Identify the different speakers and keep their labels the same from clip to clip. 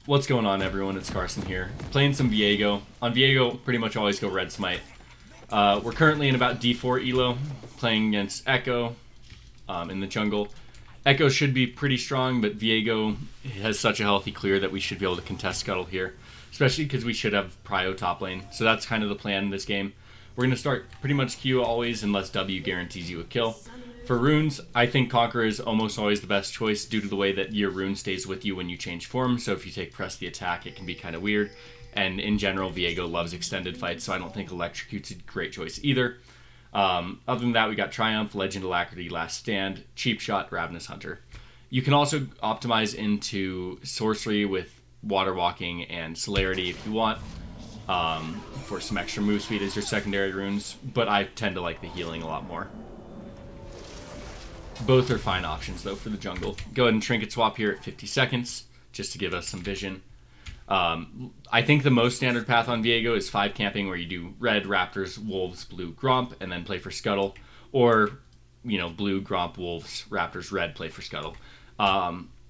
Speaker 1: What's going on, everyone? It's Carson here. Playing some Viego. On Viego, pretty much always go Red Smite. We're currently in about D4 elo, playing against Echo in the jungle. Echo should be pretty strong, but Viego has such a healthy clear that we should be able to contest Scuttle here, especially because we should have Prio top lane. So that's kind of the plan in this game. We're going to start pretty much Q always unless W guarantees you a kill. For runes, I think Conqueror is almost always the best choice due to the way that your rune stays with you when you change form. So if you take press the attack, it can be kind of weird. And in general, Viego loves extended fights, so I don't think Electrocute's a great choice either. Other than that, we got Triumph, Legend Alacrity, Last Stand, Cheap Shot, Ravenous Hunter. You can also optimize into Sorcery with Water Walking and Celerity if you want, for some extra move speed as your secondary runes, but I tend to like the healing a lot more. Both are fine options, though, for the jungle. Go ahead and Trinket Swap here at 50 seconds, just to give us some vision. I think the most standard path on Viego is 5 camping, where you do red, Raptors, Wolves, blue, Gromp, and then play for Scuttle. Or, blue, Gromp, Wolves, Raptors, red, play for Scuttle.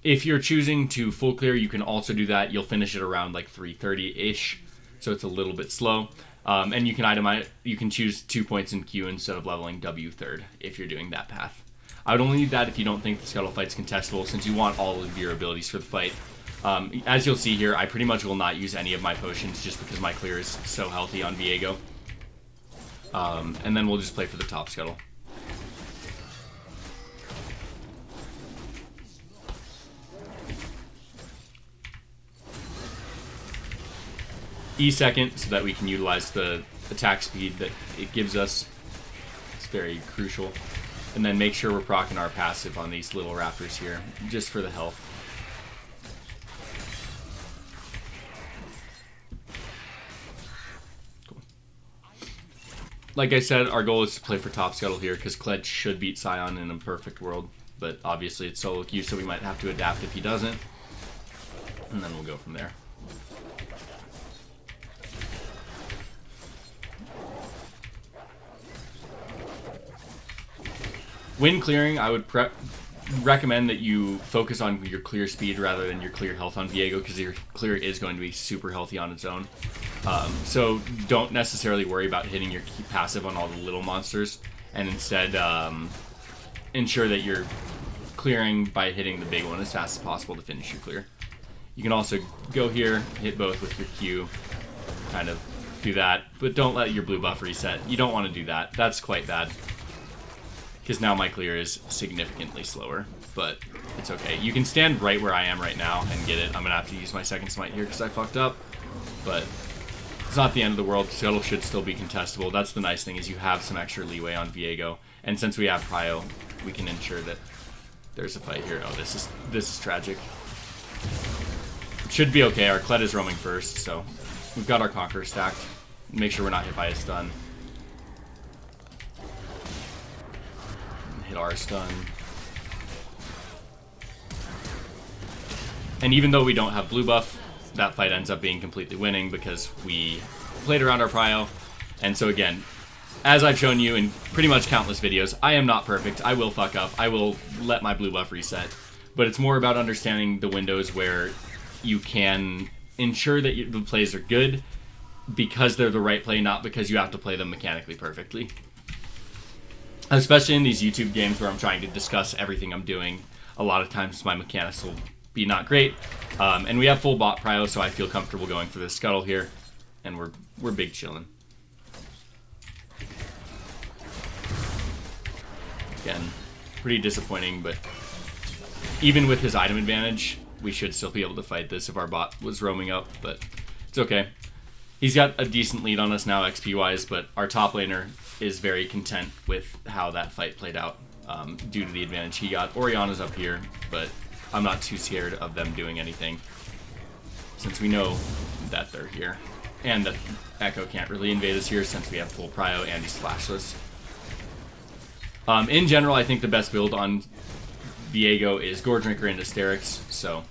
Speaker 1: If you're choosing to full clear, you can also do that. You'll finish it around like 3:30-ish, so it's a little bit slow. And you can itemize. You can choose 2 points in Q instead of leveling W third if you're doing that path. I would only need that if you don't think the Scuttle fight's contestable, since you want all of your abilities for the fight. As you'll see here, I pretty much will not use any of my potions just because my clear is so healthy on Viego. And then we'll just play for the top Scuttle. E second, so that we can utilize the attack speed that it gives us. It's very crucial. And then make sure we're proccing our passive on these little raptors here, just for the health. Cool. Like I said, our goal is to play for top Scuttle here, because Kled should beat Scion in a perfect world. But obviously it's solo queue, so we might have to adapt if he doesn't. And then we'll go from there. When clearing, I would recommend that you focus on your clear speed rather than your clear health on Viego, because your clear is going to be super healthy on its own. So don't necessarily worry about hitting your key passive on all the little monsters, and instead ensure that you're clearing by hitting the big one as fast as possible to finish your clear. You can also go here, hit both with your Q, kind of do that, but don't let your blue buff reset. You don't want to do that. That's quite bad, because now my clear is significantly slower, but it's okay. You can stand right where I am right now and get it. I'm going to have to use my second smite here because I fucked up, but it's not the end of the world. Scuttle should still be contestable. That's the nice thing, is you have some extra leeway on Viego, and since we have Prio, we can ensure that there's a fight here. Oh, this is tragic. It should be okay. Our Kled is roaming first, so we've got our Conqueror stacked. Make sure we're not hit by a stun. Hit our stun. And even though we don't have blue buff, that fight ends up being completely winning because we played around our prio. And so again, as I've shown you in pretty much countless videos, I am not perfect. I will fuck up. I will let my blue buff reset. But it's more about understanding the windows where you can ensure that the plays are good because they're the right play, not because you have to play them mechanically perfectly. Especially in these YouTube games where I'm trying to discuss everything I'm doing, a lot of times my mechanics will be not great. And we have full bot prio, so I feel comfortable going for this Scuttle here. And we're big chillin'. Again, pretty disappointing, but even with his item advantage, we should still be able to fight this if our bot was roaming up, but it's okay. He's got a decent lead on us now XP-wise, but our top laner is very content with how that fight played out due to the advantage he got. Orianna's up here, but I'm not too scared of them doing anything since we know that they're here. And that Echo can't really invade us here since we have full prio and he's flashless. In general, I think the best build on Viego is Gore Drinker into Sterix, so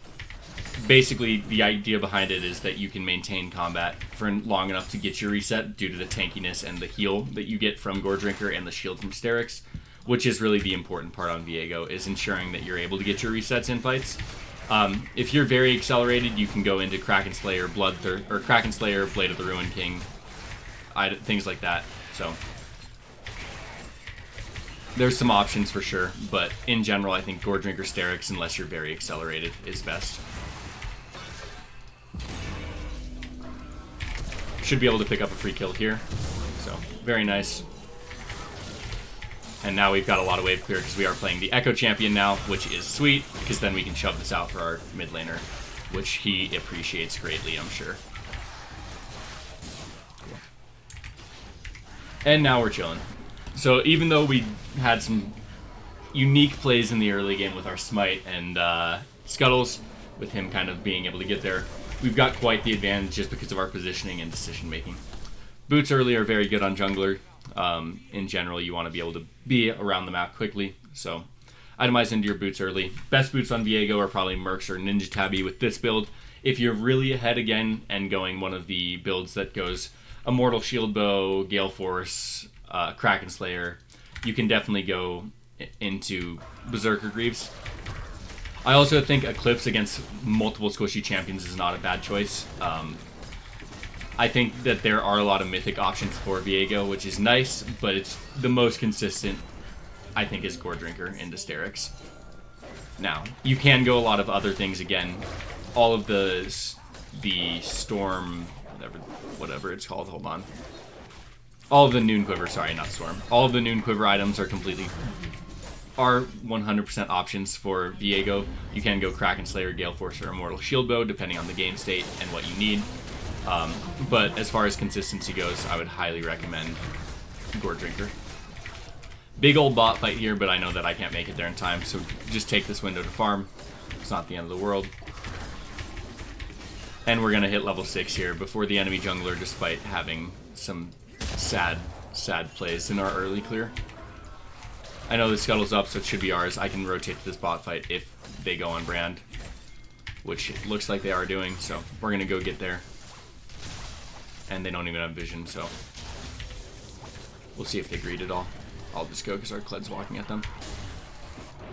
Speaker 1: basically the idea behind it is that you can maintain combat for long enough to get your reset due to the tankiness and the heal that you get from Gore Drinker and the shield from Sterix, which is really the important part on Viego, is ensuring that you're able to get your resets in fights. If you're very accelerated, you can go into Kraken Slayer, or Kraken Slayer, Blade of the Ruin King, things like that. So there's some options for sure, but in general, I think Gore Drinker Sterix, unless you're very accelerated, is best. Should be able to pick up a free kill here, so very nice. And now we've got a lot of wave clear because we are playing the Echo Champion now, which is sweet, because then we can shove this out for our mid laner, which he appreciates greatly, I'm sure. And now we're chilling. So even though we had some unique plays in the early game with our Smite and Scuttles, with him kind of being able to get there, we've got quite the advantage just because of our positioning and decision making. Boots early are very good on jungler. In general, you want to be able to be around the map quickly, so itemize into your boots early. Best boots on Viego are probably Mercs or Ninja Tabby with this build. If you're really ahead again and going one of the builds that goes Immortal Shield Bow, Gale Force, Kraken Slayer, you can definitely go into Berserker Greaves. I also think Eclipse against multiple squishy champions is not a bad choice. I think that there are a lot of mythic options for Viego, which is nice, but it's the most consistent, I think, is Gore Drinker into Sterix. Now, you can go a lot of other things again. All of the Storm, whatever it's called, hold on. All of the Noon Quiver, sorry, not Storm. All of the Noon Quiver items are 100% options for Viego. You can go Kraken Slayer, Gale Force, or Immortal Shield Bow, depending on the game state and what you need. But as far as consistency goes, I would highly recommend Gore Drinker. Big old bot fight here, but I know that I can't make it there in time, so just take this window to farm. It's not the end of the world. And we're going to hit level 6 here before the enemy jungler, despite having some sad plays in our early clear. I know the Scuttle's up, so it should be ours. I can rotate to this bot fight if they go on brand, which it looks like they are doing, so we're going to go get there. And they don't even have vision, so we'll see if they greed at all. I'll just go because our Kled's walking at them.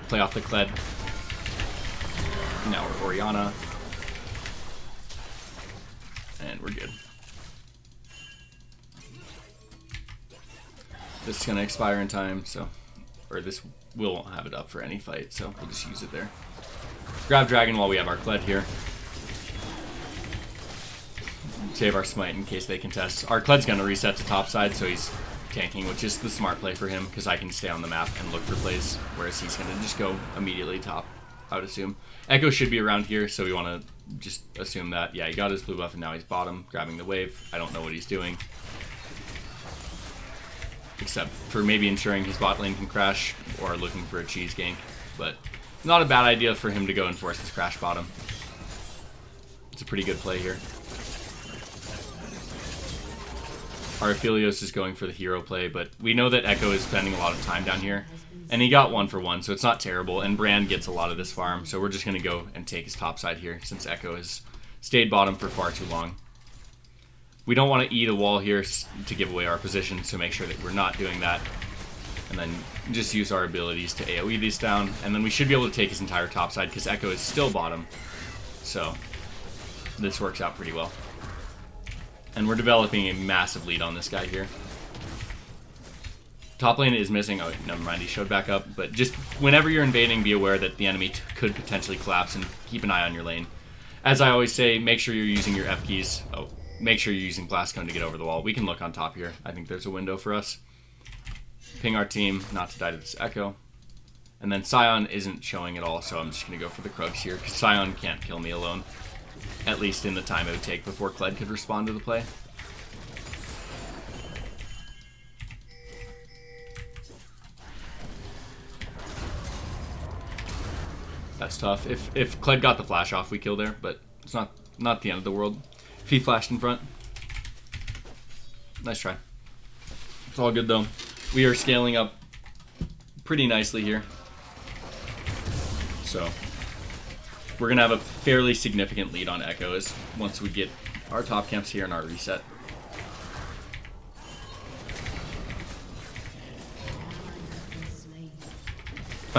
Speaker 1: Play off the Kled. Now we're Orianna. And we're good. This is going to expire in time, so... Or this, we won't have it up for any fight, so we'll just use it there. Grab Dragon while we have our Kled here. Save our Smite in case they contest. Our Kled's going to reset to top side, so he's tanking, which is the smart play for him, because I can stay on the map and look for plays, whereas he's going to just go immediately top, I would assume. Echo should be around here, so we want to just assume that, yeah, he got his blue buff, and now he's bottom, grabbing the wave. I don't know what he's doing, except for maybe ensuring his bot lane can crash, or looking for a cheese gank, but not a bad idea for him to go and force this crash bottom. It's a pretty good play here. Our Aphelios is going for the hero play, but we know that Echo is spending a lot of time down here. And he got 1 for 1, so it's not terrible. And Brand gets a lot of this farm, so we're just going to go and take his top side here, since Echo has stayed bottom for far too long. We don't want to eat a wall here to give away our position, so make sure that we're not doing that. And then just use our abilities to AoE these down. And then we should be able to take his entire top side, because Echo is still bottom. So this works out pretty well. And we're developing a massive lead on this guy here. Top lane is missing. Oh, never mind, he showed back up. But just whenever you're invading, be aware that the enemy could potentially collapse, and keep an eye on your lane. As I always say, make sure you're using your F keys. Oh, make sure you're using Blast Cone to get over the wall. We can look on top here. I think there's a window for us. Ping our team not to die to this Echo. And then Sion isn't showing at all, so I'm just going to go for the Krugs here, because Sion can't kill me alone. At least in the time it would take before Kled could respond to the play. That's tough. If Kled got the flash off, we kill there, but it's not the end of the world. If he flashed in front. Nice try. It's all good though. We are scaling up pretty nicely here. So we're going to have a fairly significant lead on Echoes once we get our top camps here and our reset.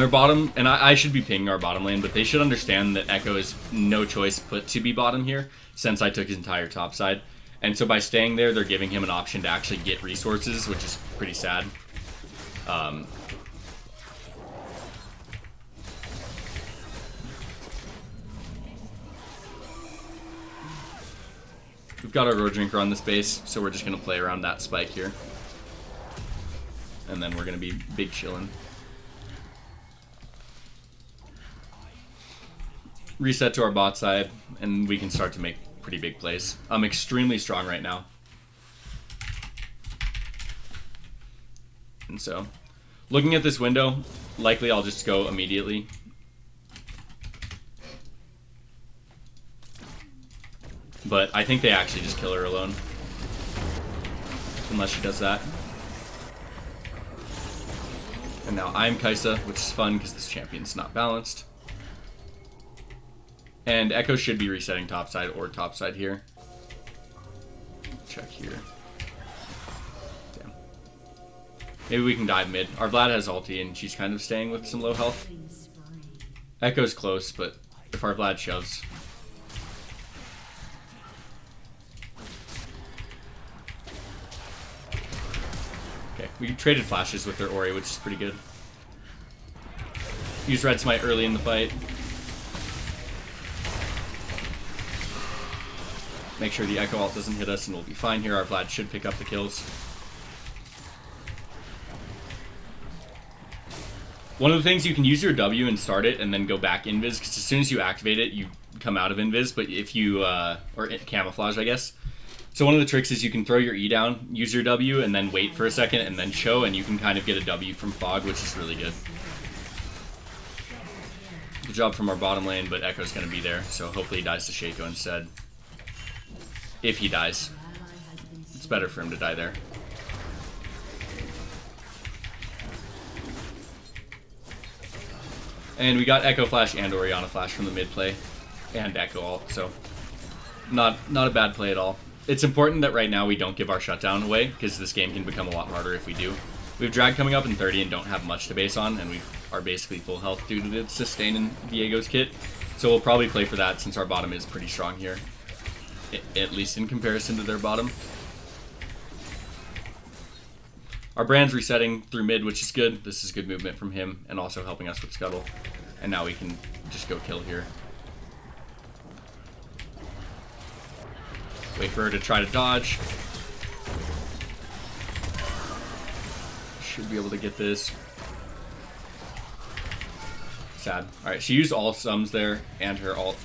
Speaker 1: Our bottom, and I should be pinging our bottom lane, but they should understand that Echo is no choice but to be bottom here, since I took his entire top side. And so by staying there, they're giving him an option to actually get resources, which is pretty sad. We've got our Road Drinker on this base, so we're just going to play around that spike here. And then we're going to be big chillin'. Reset to our bot side, and we can start to make pretty big plays. I'm extremely strong right now. And so, looking at this window, likely I'll just go immediately. But I think they actually just kill her alone. Unless she does that. And now I'm Kaisa, which is fun because this champion's not balanced. And Echo should be resetting topside or topside here. Check here. Damn. Maybe we can dive mid. Our Vlad has ulti and she's kind of staying with some low health. Echo's close, but if our Vlad shoves... Okay, we traded flashes with their Ori, which is pretty good. Use Red Smite early in the fight. Make sure the Echo ult doesn't hit us and we'll be fine here. Our Vlad should pick up the kills. One of the things, you can use your W and start it and then go back invis, because as soon as you activate it, you come out of invis, but if you, or camouflage, I guess. So one of the tricks is you can throw your E down, use your W, and then wait for a second, and then show, and you can kind of get a W from Fog, which is really good. Good job from our bottom lane, but Echo's going to be there, so hopefully he dies to Shaco instead. If he dies. It's better for him to die there. And we got Echo Flash and Orianna Flash from the mid play. And Echo ult, so not a bad play at all. It's important that right now we don't give our shutdown away, because this game can become a lot harder if we do. We have Drag coming up in 30 and don't have much to base on, and we are basically full health due to the sustain in Viego's kit. So we'll probably play for that since our bottom is pretty strong here. At least in comparison to their bottom. Our Brand's resetting through mid, which is good. This is good movement from him, and also helping us with Scuttle. And now we can just go kill here. Wait for her to try to dodge. Should be able to get this. Sad. Alright, she used all sums there, and her ult.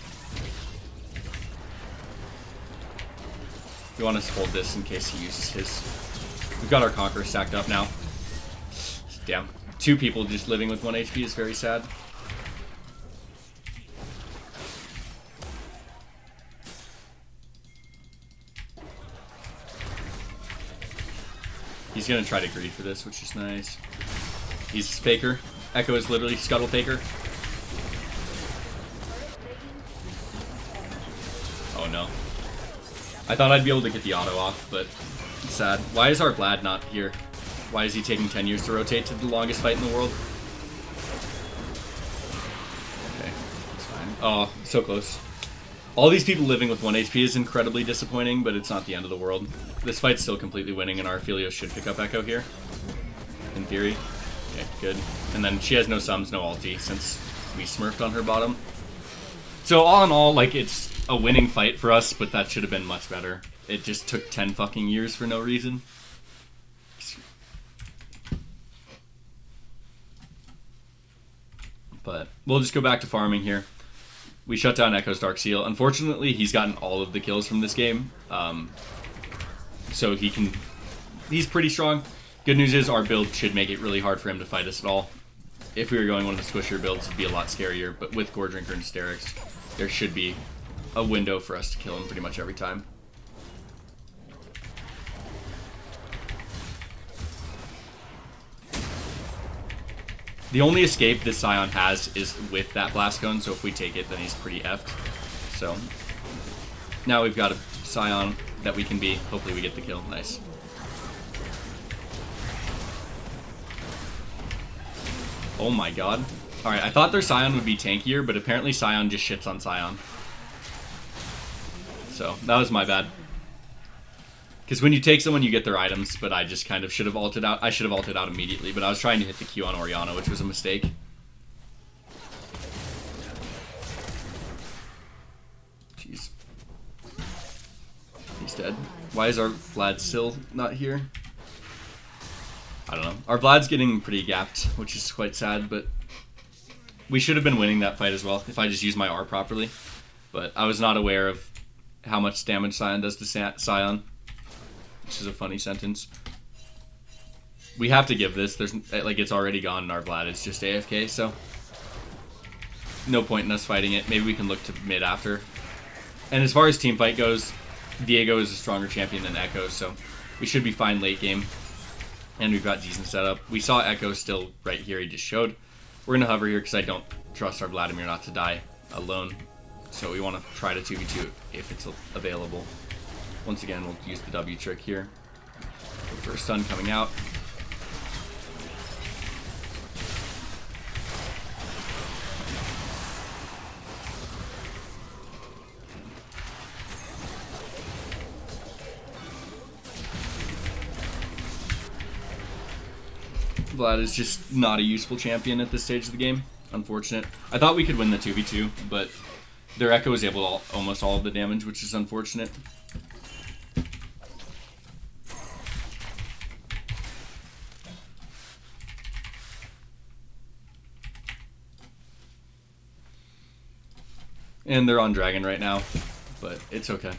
Speaker 1: We want to hold this in case he uses his. We've got our Conqueror stacked up now. Damn. 2 people just living with 1 HP is very sad. He's going to try to greed for this, which is nice. He's Faker. Echo is literally Scuttle Faker. Oh no. I thought I'd be able to get the auto off, but it's sad. Why is our Vlad not here? Why is he taking 10 years to rotate to the longest fight in the world? Okay, it's fine. Oh, so close. All these people living with 1 HP is incredibly disappointing, but it's not the end of the world. This fight's still completely winning, and our Aphelios should pick up Echo here. In theory. Okay, good. And then she has no sums, no ulti, since we smurfed on her bottom. So all in all, like, it's a winning fight for us, but that should have been much better. It just took 10 fucking years for no reason. But we'll just go back to farming here. We shut down Echo's Dark Seal. Unfortunately, he's gotten all of the kills from this game. So he's pretty strong. Good news is our build should make it really hard for him to fight us at all. If we were going one of the squishier builds, it'd be a lot scarier. But with Gore Drinker and Sterix, there should be a window for us to kill him pretty much every time. The only escape this Scion has is with that Blast Cone, so if we take it, then he's pretty effed. So, now we've got a Scion that we can be. Hopefully we get the kill. Nice. Oh my god. Alright, I thought their Scion would be tankier, but apparently Scion just shits on Scion. So, that was my bad. Because when you take someone, you get their items, but I just kind of should have ulted out. I should have ulted out immediately, but I was trying to hit the Q on Orianna, which was a mistake. Jeez. He's dead. Why is our Vlad still not here? I don't know. Our Vlad's getting pretty gapped, which is quite sad, but we should have been winning that fight as well if I just used my R properly. But I was not aware of how much damage Scion does to Scion. Which is a funny sentence. We have to give this. There's like it's already gone and our Vlad is just AFK, so no point in us fighting it. Maybe we can look to mid after. And as far as team fight goes, Viego is a stronger champion than Echo, so we should be fine late game. And we've got decent setup. We saw Echo still right here, he just showed. We're gonna hover here because I don't trust our Vladimir not to die alone. So we want to try to 2v2 if it's available. Once again, we'll use the W trick here. First stun coming out. Vlad is just not a useful champion at this stage of the game. Unfortunate. I thought we could win the 2v2, but their Echo was able to almost all of the damage, which is unfortunate. And they're on Dragon right now, but it's okay.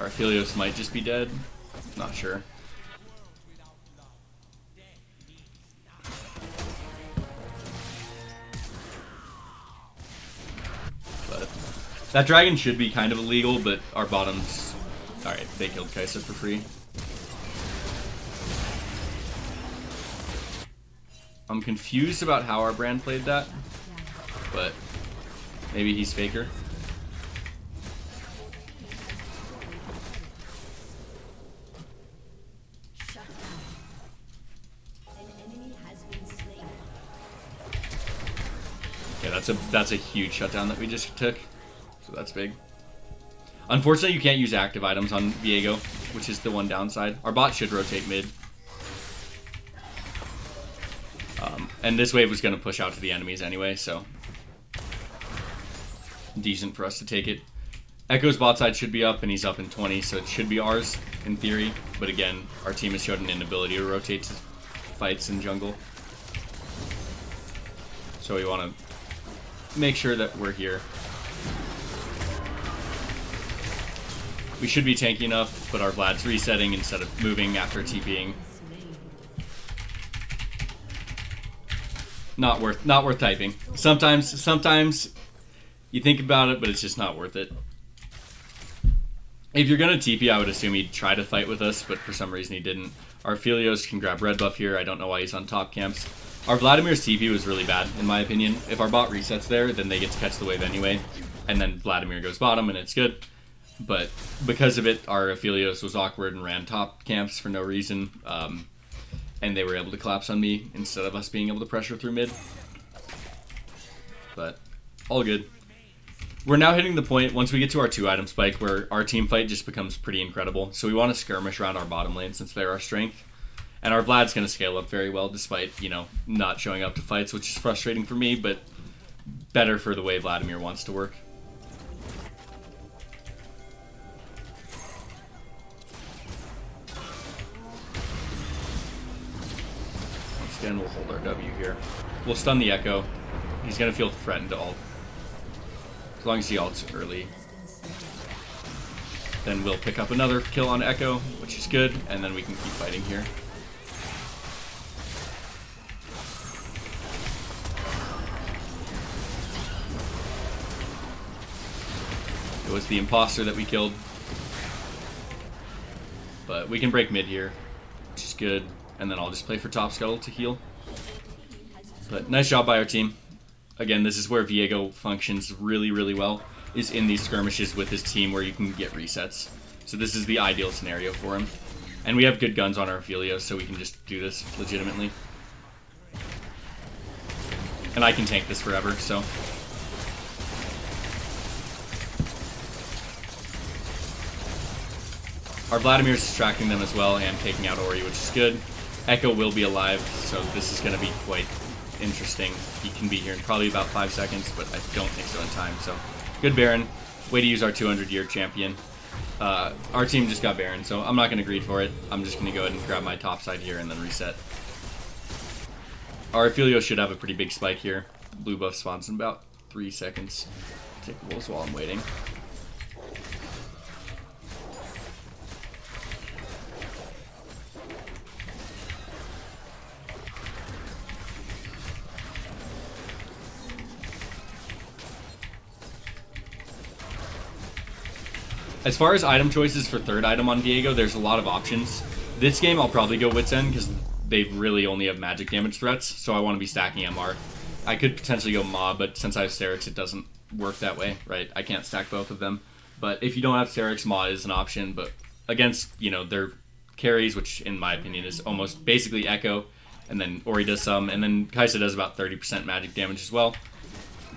Speaker 1: Our Aphelios might just be dead. Not sure. But that Dragon should be kind of illegal, but our bottoms... Alright, they killed Kai'Sa for free. I'm confused about how our brand played that, but maybe he's faker. Okay, that's a huge shutdown that we just took, so that's big. Unfortunately, you can't use active items on Viego, which is the one downside. Our bot should rotate mid. And this wave was going to push out to the enemies anyway, so decent for us to take it. Echo's bot side should be up, and he's up in 20, so it should be ours, in theory. But again, our team has showed an inability to rotate to fights in jungle. So we want to make sure that we're here. We should be tanky enough, but our Vlad's resetting instead of moving after TPing. Not worth typing. Sometimes you think about it, but it's just not worth it. If you're gonna TP, I would assume he'd try to fight with us, but for some reason he didn't. Our Aphelios can grab red buff here. I don't know why he's on top camps. Our Vladimir's TP was really bad, in my opinion. If our bot resets there, then they get to catch the wave anyway, and then Vladimir goes bottom, and it's good. But because of it, our Aphelios was awkward and ran top camps for no reason. And they were able to collapse on me instead of us being able to pressure through mid. But all good. We're now hitting the point, once we get to our 2-item spike, where our team fight just becomes pretty incredible. So we want to skirmish around our bottom lane since they're our strength. And our Vlad's going to scale up very well despite, you know, not showing up to fights, which is frustrating for me, but better for the way Vladimir wants to work. Again, we'll hold our W here. We'll stun the Echo. He's going to feel threatened to ult. As long as he ults early. Then we'll pick up another kill on Echo, which is good, and then we can keep fighting here. It was the imposter that we killed. But we can break mid here, which is good. And then I'll just play for top scuttle to heal. But nice job by our team. Again, this is where Viego functions really, really well, is in these skirmishes with his team where you can get resets. So this is the ideal scenario for him. And we have good guns on our Aphelios, so we can just do this legitimately. And I can tank this forever, so. Our Vladimir's distracting them as well and taking out Ori, which is good. Echo will be alive, so this is going to be quite interesting. He can be here in probably about 5 seconds, but I don't think so in time. So, good Baron. Way to use our 200-year champion. Our team just got Baron, so I'm not going to greed for it. I'm just going to go ahead and grab my top side here and then reset. Our Aphelios should have a pretty big spike here. Blue buff spawns in about 3 seconds. Take wolves while I'm waiting. As far as item choices for third item on Viego, there's a lot of options. This game, I'll probably go Wit's End because they really only have magic damage threats, so I want to be stacking MR. I could potentially go Mob, but since I have Sterix, it doesn't work that way, right? I can't stack both of them. But if you don't have Sterix, Maw is an option, but against, you know, their carries, which in my opinion is almost basically Echo, and then Ori does some, and then Kai'Sa does about 30% magic damage as well.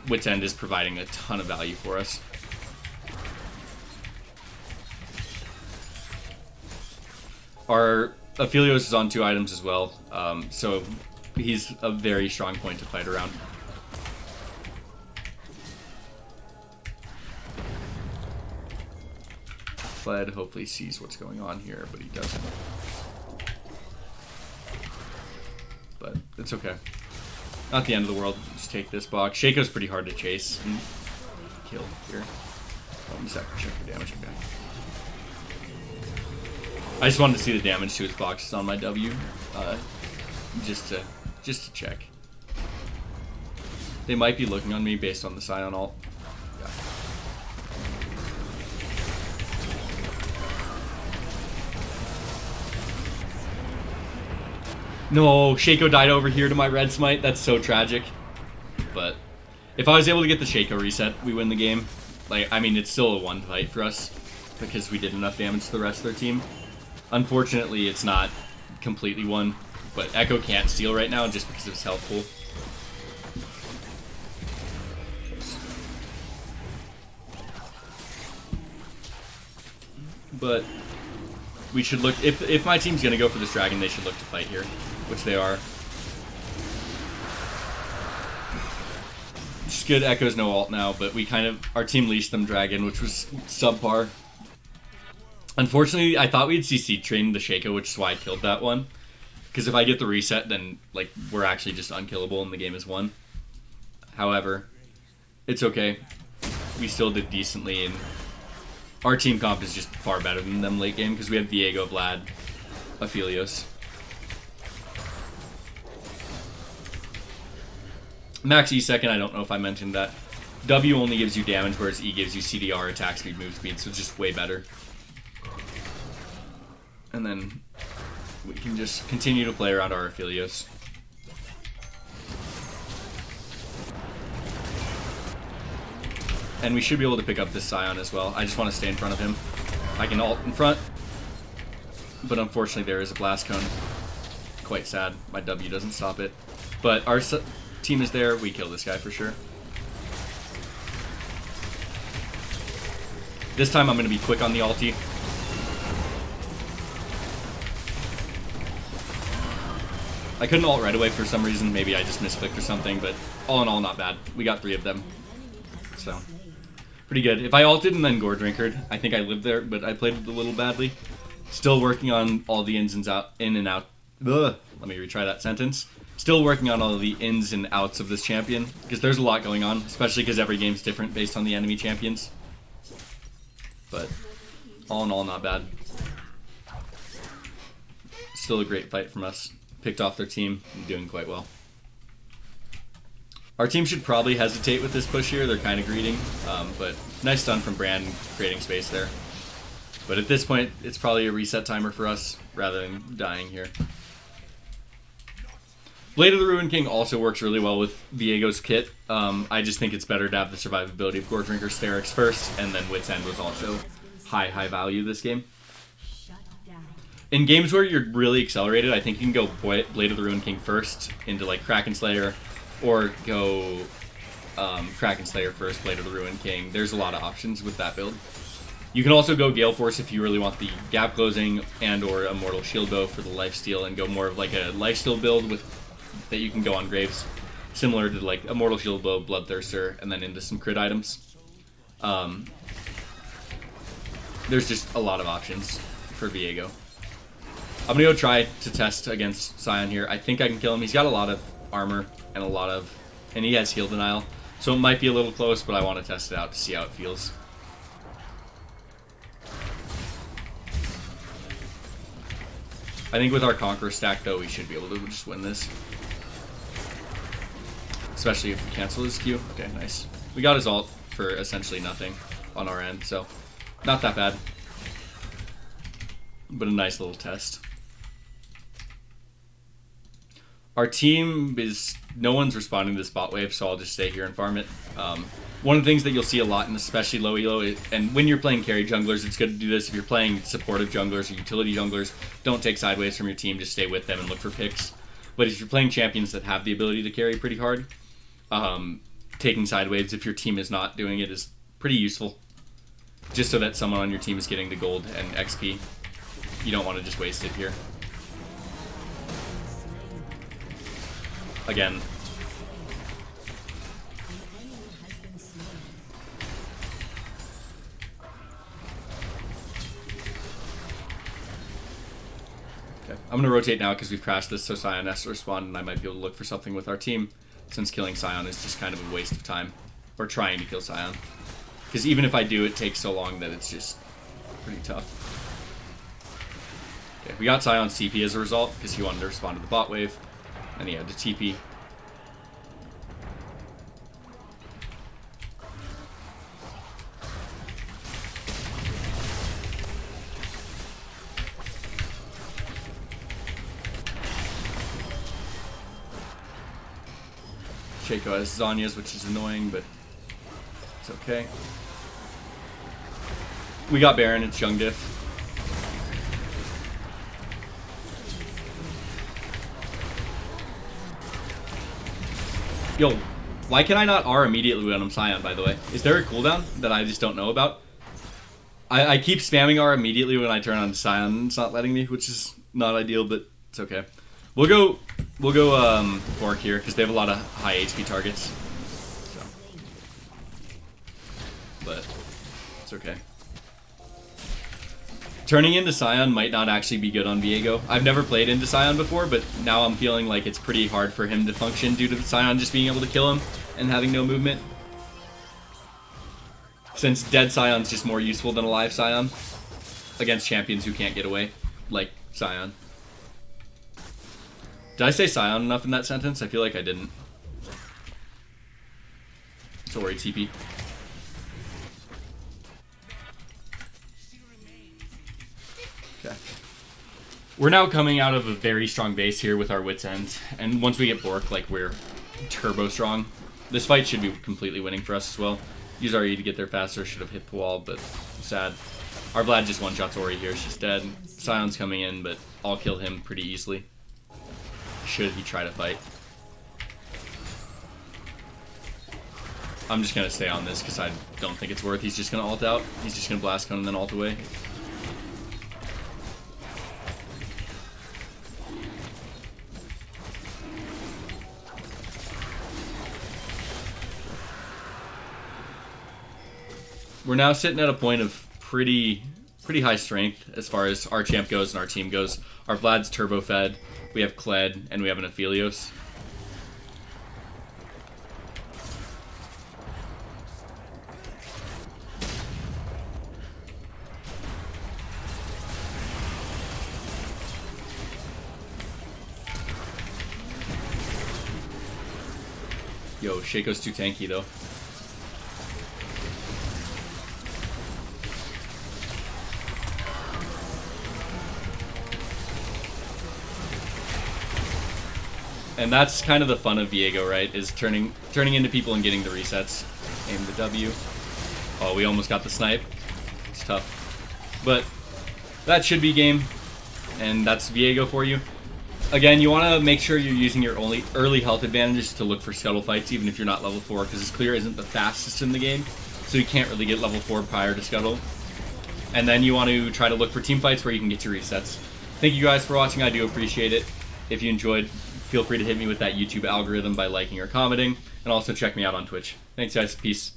Speaker 1: Wit's End is providing a ton of value for us. Our Aphelios is on 2 items as well, so he's a very strong point to fight around. Fled hopefully sees what's going on here, but he doesn't. But it's okay. Not the end of the world. Just take this box. Shaco's pretty hard to chase and kill here. I'll just have to check the damage again. I just wanted to see the damage to his boxes on my W, just to check. They might be looking on me based on the Scion ult. Yeah. No, Shaco died over here to my red smite. That's so tragic. But if I was able to get the Shaco reset, we win the game. Like, I mean, it's still a 1 fight for us because we did enough damage to the rest of their team. Unfortunately, it's not completely won, but Echo can't steal right now just because of his health pool. But we should look, if my team's going to go for this dragon, they should look to fight here, which they are. Which is good. Echo's no ult now, but we kind of, our team leashed them dragon, which was subpar. Unfortunately, I thought we'd CC train the Shaco, which is why I killed that one. Because if I get the reset, then like we're actually just unkillable and the game is won. However, it's okay. We still did decently, and our team comp is just far better than them late game because we have Viego, Vlad, Aphelios. Max E second, I don't know if I mentioned that. W only gives you damage, whereas E gives you CDR, attack speed, move speed, so it's just way better. And then we can just continue to play around our Aphelios. And we should be able to pick up this Scion as well. I just want to stay in front of him. I can ult in front, but unfortunately there is a blast cone. Quite sad. My W doesn't stop it. But our team is there. We kill this guy for sure. This time I'm going to be quick on the ulti. I couldn't ult right away for some reason. Maybe I just misclicked or something, but all in all, not bad. We got 3 of them. So, pretty good. If I ulted and then Gore Drinkered, I think I lived there, but I played it a little badly. Still working on all the in and out. Ugh, let me retry that sentence. Still working on all of the ins and outs of this champion, because there's a lot going on, especially because every game's different based on the enemy champions. But, all in all, not bad. Still a great fight from us. Picked off their team and doing quite well. Our team should probably hesitate with this push here. They're kind of greeting, but nice stun from Brand creating space there. But at this point, it's probably a reset timer for us rather than dying here. Blade of the Ruin King also works really well with Viego's kit. I just think it's better to have the survivability of Gore Drinker Sterix first, and then Wit's End was also high value this game. In games where you're really accelerated, I think you can go Blade of the Ruined King first into like Kraken Slayer, or go Kraken Slayer first, Blade of the Ruined King. There's a lot of options with that build. You can also go Gale Force if you really want the gap closing and or a Mortal Shield Bow for the lifesteal, and go more of like a lifesteal build with that you can go on Graves, similar to like a Mortal Shield Bow, Bloodthirster, and then into some crit items. There's just a lot of options for Viego. I'm gonna go try to test against Sion here. I think I can kill him. He's got a lot of armor and and he has heal denial, so it might be a little close, but I want to test it out to see how it feels. I think with our Conqueror stack, though, we should be able to just win this. Especially if we cancel his Q. Okay, nice. We got his ult for essentially nothing on our end, so not that bad. But a nice little test. Our team is... no one's responding to this bot wave, so I'll just stay here and farm it. One of the things that you'll see a lot, and especially low elo, and when you're playing carry junglers, it's good to do this. If you're playing supportive junglers or utility junglers, don't take sideways from your team, just stay with them and look for picks. But if you're playing champions that have the ability to carry pretty hard, taking sideways if your team is not doing it is pretty useful. Just so that someone on your team is getting the gold and XP. You don't want to just waste it here. Again. Okay, I'm going to rotate now because we've crashed this, so Sion has to respond, and I might be able to look for something with our team, since killing Sion is just kind of a waste of time. Or trying to kill Sion. Because even if I do, it takes so long that it's just pretty tough. Okay, we got Sion's TP as a result, because he wanted to respond to the bot wave, and he had to TP. Shaco has Zanya's, which is annoying, but it's okay. We got Baron, it's Young Diff. Yo, why can I not R immediately when I'm Sion, by the way? Is there a cooldown that I just don't know about? I keep spamming R immediately when I turn on Sion. It's not letting me, which is not ideal, but it's okay. We'll go Bork here, because they have a lot of high HP targets. So. But it's okay. Turning into Sion might not actually be good on Viego. I've never played into Sion before, but now I'm feeling like it's pretty hard for him to function due to the Sion just being able to kill him and having no movement. Since dead Sion's just more useful than alive Sion against champions who can't get away, like Sion. Did I say Sion enough in that sentence? I feel like I didn't. Sorry, TP. Okay. We're now coming out of a very strong base here with our Wit's End. And once we get Bork, like, we're turbo strong. This fight should be completely winning for us as well. Use our E to get there faster. Should have hit the wall, but sad. Our Vlad just one-shots Ori here. She's dead. Sion's coming in, but I'll kill him pretty easily. Should he try to fight. I'm just going to stay on this because I don't think it's worth. He's just going to ult out. He's just going to blast cone and then ult away. We're now sitting at a point of pretty high strength as far as our champ goes and our team goes. Our Vlad's turbo fed. We have Kled, and we have an Aphelios. Yo, Shaco's too tanky, though. And that's kind of the fun of Viego, right? Is turning into people and getting the resets. Aim the W. Oh, we almost got the snipe. It's tough. But that should be game. And that's Viego for you. Again, you want to make sure you're using your only early health advantages to look for scuttle fights, even if you're not level 4, because this clear isn't the fastest in the game, so you can't really get level 4 prior to scuttle. And then you want to try to look for team fights where you can get your resets. Thank you guys for watching. I do appreciate it. If you enjoyed, feel free to hit me with that YouTube algorithm by liking or commenting, and also check me out on Twitch. Thanks, guys. Peace.